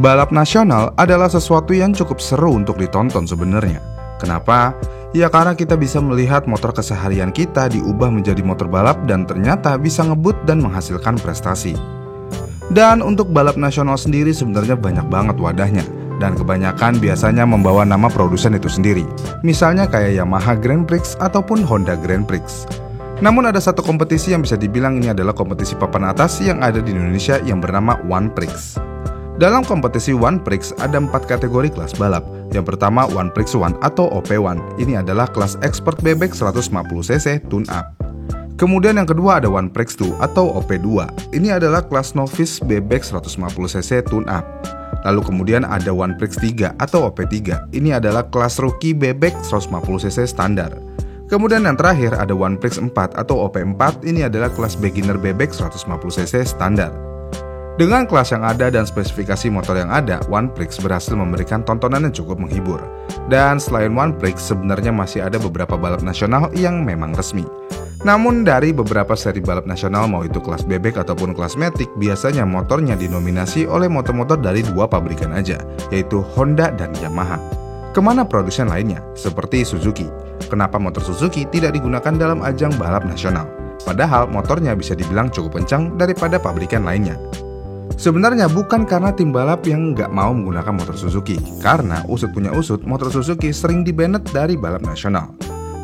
Balap nasional adalah sesuatu yang cukup seru untuk ditonton sebenarnya. Kenapa? Ya karena kita bisa melihat motor keseharian kita diubah menjadi motor balap dan ternyata bisa ngebut dan menghasilkan prestasi. Dan untuk balap nasional sendiri sebenarnya banyak banget wadahnya, dan kebanyakan biasanya membawa nama produsen itu sendiri. Misalnya kayak Yamaha Grand Prix ataupun Honda Grand Prix. Namun ada satu kompetisi yang bisa dibilang ini adalah kompetisi papan atas yang ada di Indonesia yang bernama One Prix. Dalam kompetisi One Prix ada 4 kategori kelas balap. Yang pertama One Prix One atau OP1. Ini adalah kelas expert bebek 150cc tune up. Kemudian yang kedua ada One Prix 2 atau OP2. Ini adalah kelas novice bebek 150cc tune up. Lalu kemudian ada One Prix 3 atau OP3. Ini adalah kelas rookie bebek 150cc standar. Kemudian yang terakhir ada One Prix 4 atau OP4, ini adalah kelas beginner bebek 150cc standar. Dengan kelas yang ada dan spesifikasi motor yang ada, One Prix berhasil memberikan tontonan yang cukup menghibur. Dan selain One Prix, sebenarnya masih ada beberapa balap nasional yang memang resmi. Namun dari beberapa seri balap nasional, mau itu kelas bebek ataupun kelas matic, biasanya motornya dinominasi oleh motor-motor dari 2 pabrikan aja, yaitu Honda dan Yamaha. Kemana produsen lainnya, seperti Suzuki? Kenapa motor Suzuki tidak digunakan dalam ajang balap nasional? Padahal motornya bisa dibilang cukup kencang daripada pabrikan lainnya. Sebenarnya bukan karena tim balap yang nggak mau menggunakan motor Suzuki, karena usut punya usut, motor Suzuki sering di-banned dari balap nasional.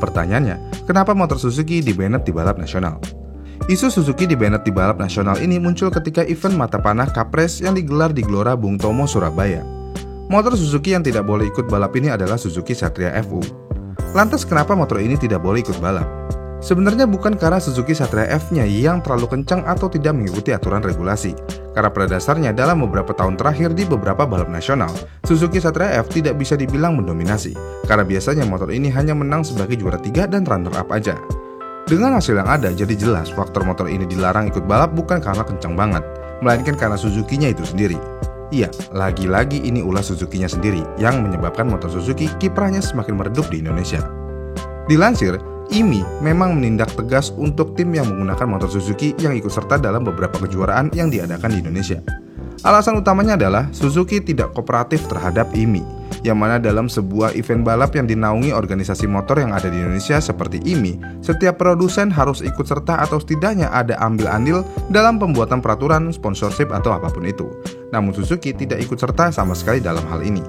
Pertanyaannya, kenapa motor Suzuki di-banned di balap nasional? Isu Suzuki di-banned di balap nasional ini muncul ketika event mata panah Kapres yang digelar di Gelora Bung Tomo, Surabaya. Motor Suzuki yang tidak boleh ikut balap ini adalah Suzuki Satria FU. Lantas kenapa motor ini tidak boleh ikut balap? Sebenarnya bukan karena Suzuki Satria F-nya yang terlalu kencang atau tidak mengikuti aturan regulasi. Karena pada dasarnya dalam beberapa tahun terakhir di beberapa balap nasional, Suzuki Satria F tidak bisa dibilang mendominasi. Karena biasanya motor ini hanya menang sebagai juara 3 dan runner up aja. Dengan hasil yang ada, jadi jelas faktor motor ini dilarang ikut balap bukan karena kencang banget, melainkan karena Suzuki-nya itu sendiri. Iya, lagi-lagi ini ulah Suzuki-nya sendiri yang menyebabkan motor Suzuki kiprahnya semakin meredup di Indonesia. Dilansir, IMI memang menindak tegas untuk tim yang menggunakan motor Suzuki yang ikut serta dalam beberapa kejuaraan yang diadakan di Indonesia. Alasan utamanya adalah Suzuki tidak kooperatif terhadap IMI, yang mana dalam sebuah event balap yang dinaungi organisasi motor yang ada di Indonesia seperti IMI, setiap produsen harus ikut serta atau setidaknya ada ambil andil dalam pembuatan peraturan, sponsorship atau apapun itu. Namun Suzuki tidak ikut serta sama sekali dalam hal ini.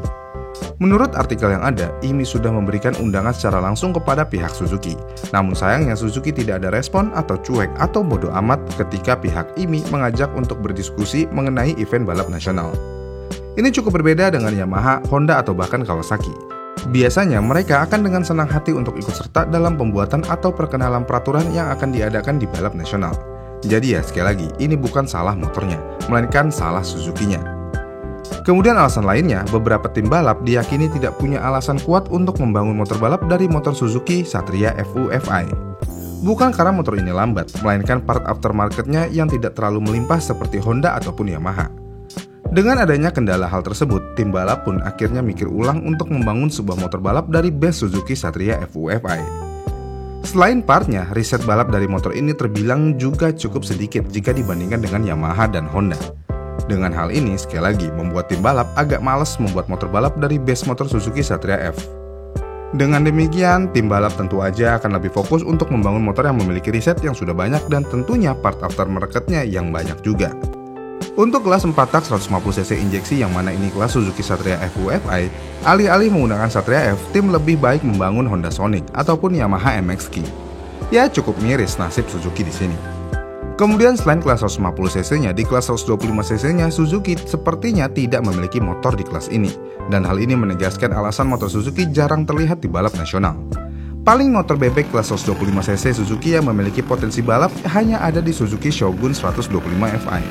Menurut artikel yang ada, IMI sudah memberikan undangan secara langsung kepada pihak Suzuki. Namun sayangnya Suzuki tidak ada respon atau cuek atau bodoh amat ketika pihak IMI mengajak untuk berdiskusi mengenai event balap nasional. Ini cukup berbeda dengan Yamaha, Honda, atau bahkan Kawasaki. Biasanya mereka akan dengan senang hati untuk ikut serta dalam pembuatan atau perkenalan peraturan yang akan diadakan di balap nasional. Jadi ya sekali lagi, ini bukan salah motornya, melainkan salah Suzuki-nya. Kemudian alasan lainnya, beberapa tim balap diyakini tidak punya alasan kuat untuk membangun motor balap dari motor Suzuki Satria FU FI. Bukan karena motor ini lambat, melainkan part aftermarketnya yang tidak terlalu melimpah seperti Honda ataupun Yamaha. Dengan adanya kendala hal tersebut, tim balap pun akhirnya mikir ulang untuk membangun sebuah motor balap dari base Suzuki Satria FU FI. Selain partnya, riset balap dari motor ini terbilang juga cukup sedikit jika dibandingkan dengan Yamaha dan Honda. Dengan hal ini, sekali lagi, membuat tim balap agak males membuat motor balap dari base motor Suzuki Satria F. Dengan demikian, tim balap tentu aja akan lebih fokus untuk membangun motor yang memiliki riset yang sudah banyak dan tentunya part aftermarketnya yang banyak juga. Untuk kelas 4 tak 150cc injeksi yang mana ini kelas Suzuki Satria FU FI, alih-alih menggunakan Satria F, tim lebih baik membangun Honda Sonic ataupun Yamaha MX King. Ya cukup miris nasib Suzuki di sini. Kemudian selain kelas 150cc-nya, di kelas 125cc-nya Suzuki sepertinya tidak memiliki motor di kelas ini. Dan hal ini menegaskan alasan motor Suzuki jarang terlihat di balap nasional. Paling motor bebek kelas 125cc Suzuki yang memiliki potensi balap hanya ada di Suzuki Shogun 125 Fi.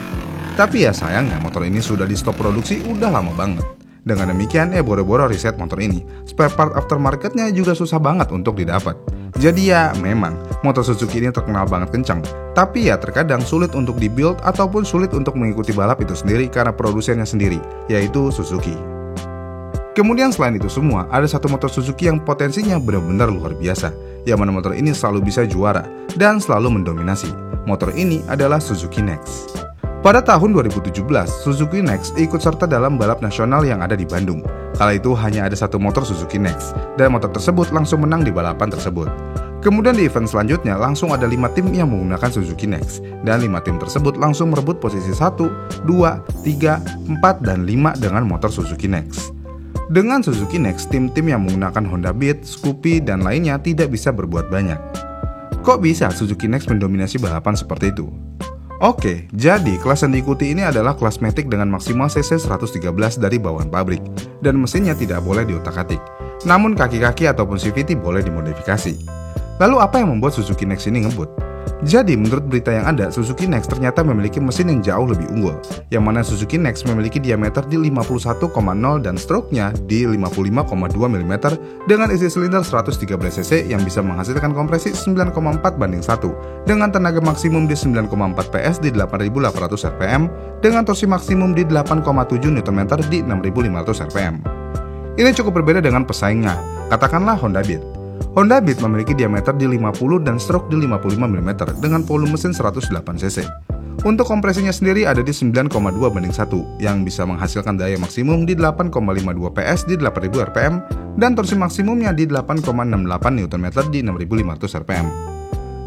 Tapi ya sayangnya motor ini sudah di stop produksi udah lama banget. Dengan demikian boro-boro riset motor ini, spare part aftermarketnya juga susah banget untuk didapat. Jadi ya memang motor Suzuki ini terkenal banget kencang, tapi ya terkadang sulit untuk dibuild ataupun sulit untuk mengikuti balap itu sendiri karena produsennya sendiri, yaitu Suzuki. Kemudian selain itu semua, ada satu motor Suzuki yang potensinya benar-benar luar biasa, yang mana motor ini selalu bisa juara dan selalu mendominasi. Motor ini adalah Suzuki Next. Pada tahun 2017, Suzuki Next ikut serta dalam balap nasional yang ada di Bandung. Kala itu hanya ada satu motor Suzuki Next, dan motor tersebut langsung menang di balapan tersebut. Kemudian di event selanjutnya langsung ada 5 tim yang menggunakan Suzuki Next, dan 5 tim tersebut langsung merebut posisi 1, 2, 3, 4, dan 5 dengan motor Suzuki Next. Dengan Suzuki Next, tim-tim yang menggunakan Honda Beat, Scoopy, dan lainnya tidak bisa berbuat banyak. Kok bisa Suzuki Next mendominasi balapan seperti itu? Oke, jadi kelas yang diikuti ini adalah kelas Matic dengan maksimal cc 113 dari bawaan pabrik, dan mesinnya tidak boleh diutak-atik. Namun kaki-kaki ataupun CVT boleh dimodifikasi. Lalu apa yang membuat Suzuki Next ini ngebut? Jadi menurut berita yang ada, Suzuki Next ternyata memiliki mesin yang jauh lebih unggul, yang mana Suzuki Next memiliki diameter di 51,0 dan stroke-nya di 55,2 mm dengan isi silinder 113 cc yang bisa menghasilkan kompresi 9,4:1 dengan tenaga maksimum di 9,4 PS di 8.800 rpm dengan torsi maksimum di 8,7 Nm di 6.500 rpm. Ini cukup berbeda dengan pesaingnya, katakanlah Honda Beat. Honda Beat memiliki diameter di 50 dan stroke di 55 mm dengan volume mesin 108 cc. Untuk kompresinya sendiri ada di 9,2:1 yang bisa menghasilkan daya maksimum di 8,52 PS di 8000 rpm dan torsi maksimumnya di 8,68 Nm di 6500 rpm.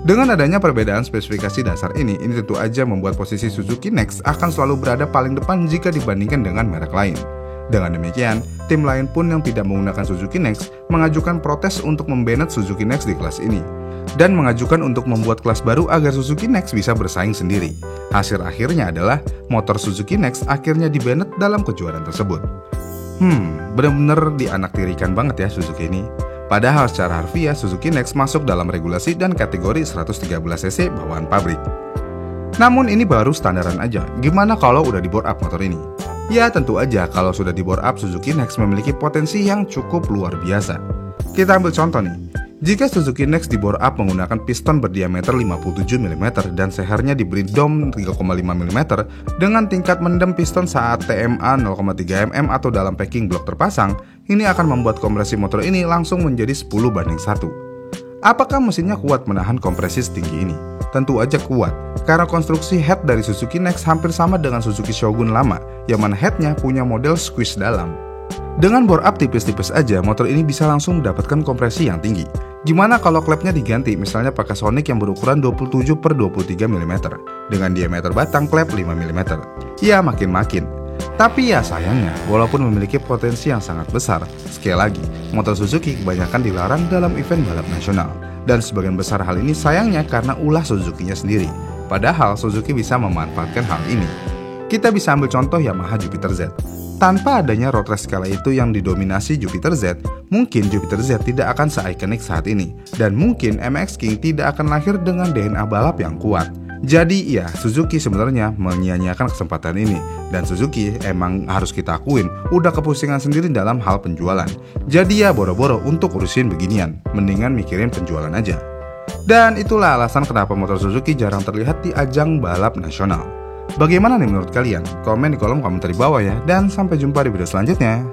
Dengan adanya perbedaan spesifikasi dasar ini tentu aja membuat posisi Suzuki Next akan selalu berada paling depan jika dibandingkan dengan merek lain. Dengan demikian, tim lain pun yang tidak menggunakan Suzuki Next mengajukan protes untuk membanet Suzuki Next di kelas ini dan mengajukan untuk membuat kelas baru agar Suzuki Next bisa bersaing sendiri. Hasil akhirnya adalah motor Suzuki Next akhirnya dibanet dalam kejuaraan tersebut. Benar-benar dianaktirikan banget ya Suzuki ini. Padahal secara harfiah Suzuki Next masuk dalam regulasi dan kategori 113cc bawaan pabrik. Namun ini baru standaran aja, gimana kalau udah di bore up motor ini? Ya tentu aja kalau sudah di bore up Suzuki Next memiliki potensi yang cukup luar biasa. Kita ambil contoh nih, jika Suzuki Next di bore up menggunakan piston berdiameter 57 mm dan sehernya diberi dom 3,5 mm dengan tingkat mendem piston saat TMA 0,3 mm atau dalam packing block terpasang, ini akan membuat kompresi motor ini langsung menjadi 10:1. Apakah mesinnya kuat menahan kompresi setinggi ini? Tentu aja kuat, karena konstruksi head dari Suzuki Next hampir sama dengan Suzuki Shogun lama, yang mana headnya punya model squeeze dalam. Dengan bore up tipis-tipis aja, motor ini bisa langsung mendapatkan kompresi yang tinggi. Gimana kalau klepnya diganti, misalnya pakai Sonic yang berukuran 27/23 mm, dengan diameter batang klep 5 mm? Ya makin-makin. Tapi ya sayangnya, walaupun memiliki potensi yang sangat besar, sekali lagi, motor Suzuki kebanyakan dilarang dalam event balap nasional. Dan sebagian besar hal ini sayangnya karena ulah Suzuki-nya sendiri. Padahal Suzuki bisa memanfaatkan hal ini. Kita bisa ambil contoh Yamaha Jupiter Z. Tanpa adanya road race kala itu yang didominasi Jupiter Z, mungkin Jupiter Z tidak akan se-ikonik saat ini. Dan mungkin MX King tidak akan lahir dengan DNA balap yang kuat. Jadi ya, Suzuki sebenarnya menyia-nyiakan kesempatan ini. Dan Suzuki emang harus kita akuin, udah kepusingan sendiri dalam hal penjualan. Jadi ya boro-boro untuk urusin beginian, mendingan mikirin penjualan aja. Dan itulah alasan kenapa motor Suzuki jarang terlihat di ajang balap nasional. Bagaimana nih menurut kalian? Komen di kolom komentar di bawah ya. Dan sampai jumpa di video selanjutnya.